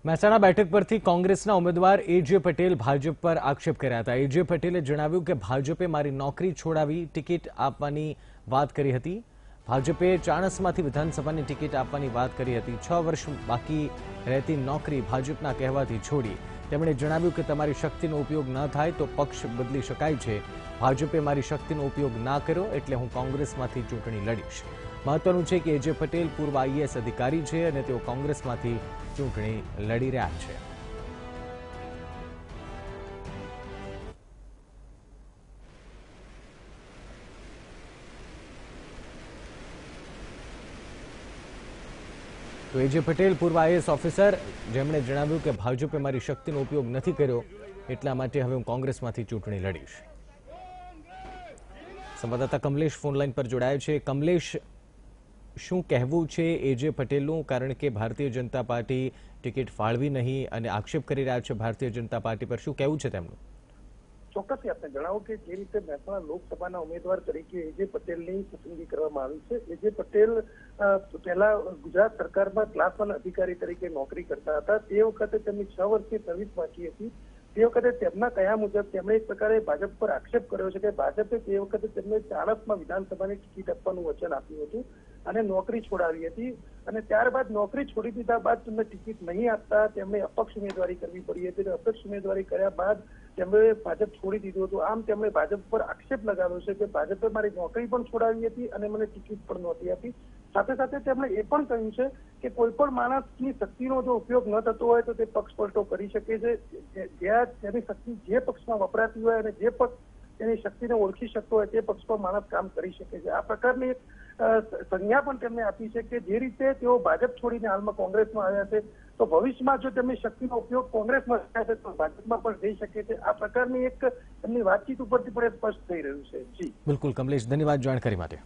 મહેસાણા બેઠક પરથી કોંગ્રેસના ઉમેદવાર એજે પટેલ ભાજપ પર આક્ષેપ કર્યા હતા। એજે પટેલે જણાવ્યું કે ભાજપે મારી નોકરી છોડાવી ટિકિટ આપવાની વાત કરી હતી। ભાજપે ચાણસ્માથી વિધાનસભાની ટિકિટ આપવાની વાત કરી હતી। 6 વર્ષ બાકી રહેતી નોકરી ભાજપના કહેવાથી છોડી। તેમણે જણાવ્યું કે તમારી શક્તિનો ઉપયોગ ન થાય તો પક્ષ બદલી શકાય છે। ભાજપે મારી શક્તિનો ઉપયોગ ના કર્યો એટલે હું કોંગ્રેસમાંથી ચૂંટણી લડીશ। મહત્વનું છે કે એજે પટેલ પૂર્વ આઈએએસ અધિકારી છે અને તેઓ કોંગ્રેસમાંથી ચૂંટણી લડી રહ્યા છે। તો એજે પટેલ પૂર્વ આઈએએસ ઓફિસર જેમણે જણાવ્યું કે ભાજપે મારી શક્તિનો ઉપયોગ નથી કર્યો એટલા માટે હવે હું કોંગ્રેસમાંથી ચૂંટણી લડીશ। સંવાદદાતા કમલેશ ફોન લાઈન પર જોડાયા છે। કમલેશ, શું કહેવું છે એજે પટેલનું? કારણ કે ભારતીય જનતા પાર્ટી ટિકિટ ફાળવી નહીં અને આક્ષેપ કરી રહ્યા છે ભારતીય જનતા પાર્ટી પર, શું કહેવું છે તેમનું? ચોક્કસથી આપને જણાવો કે જે રીતે મહેસાણા લોકસભાના ઉમેદવાર તરીકે એજે પટેલની પસંદગી કરવામાં આવી છે। એજે પટેલ પહેલા ગુજરાત સરકારમાં ક્લાસ 1 અધિકારી તરીકે નોકરી કરતા હતા। તે વખતે તેમની 6 વર્ષની સર્વિસ બાકી હતી। તે વખતે તેમના કયા મુજબ તેમણે એક પ્રકારે ભાજપ પર આક્ષેપ કર્યો છે કે ભાજપે તે વખતે તેમને ચાણસ્મા વિધાનસભાની ટિકિટ આપવાનું વચન આપ્યું હતું અને નોકરી છોડાવી હતી અને ત્યારબાદ નોકરી છોડી દીધા બાદ તેમને ટિકિટ નહીં આપતા તેમણે અપક્ષ ઉમેદવારી કરવી પડી હતી। અપક્ષ ઉમેદવારી કર્યા બાદ તેમણે ભાજપ છોડી દીધું હતું। આમ તેમણે ભાજપ પર આક્ષેપ લગાવ્યો છે કે ભાજપે મારી નોકરી પણ છોડાવી હતી અને મને ટિકિટ પણ નહોતી આપી। સાથે સાથે તેમણે એ પણ કહ્યું છે કે કોઈ પણ માણસની શક્તિનો જો ઉપયોગ ન થતો હોય તો તે પક્ષ પલટો કરી શકે છે। જ્યાં તેની શક્તિ જે પક્ષમાં વપરાતી હોય અને જે પક્ષ તેની શક્તિને ઓળખી શકતો હોય તે પક્ષમાં માણસ કામ કરી શકે છે। આ પ્રકારની સંજ્ઞા પણ તેમને આપી છે કે જે રીતે તેઓ ભાજપ છોડીને હાલમાં કોંગ્રેસમાં આવ્યા છે તો ભવિષ્યમાં જો તેમની શક્તિનો ઉપયોગ કોંગ્રેસમાં થાય છે તો ભાજપમાં પણ થઈ શકે છે। આ પ્રકારની એક એમની વાતચીત ઉપરથી પણ સ્પષ્ટ થઈ રહ્યું છે। જી બિલકુલ કમલેશ, ધન્યવાદ જાણકારી માટે।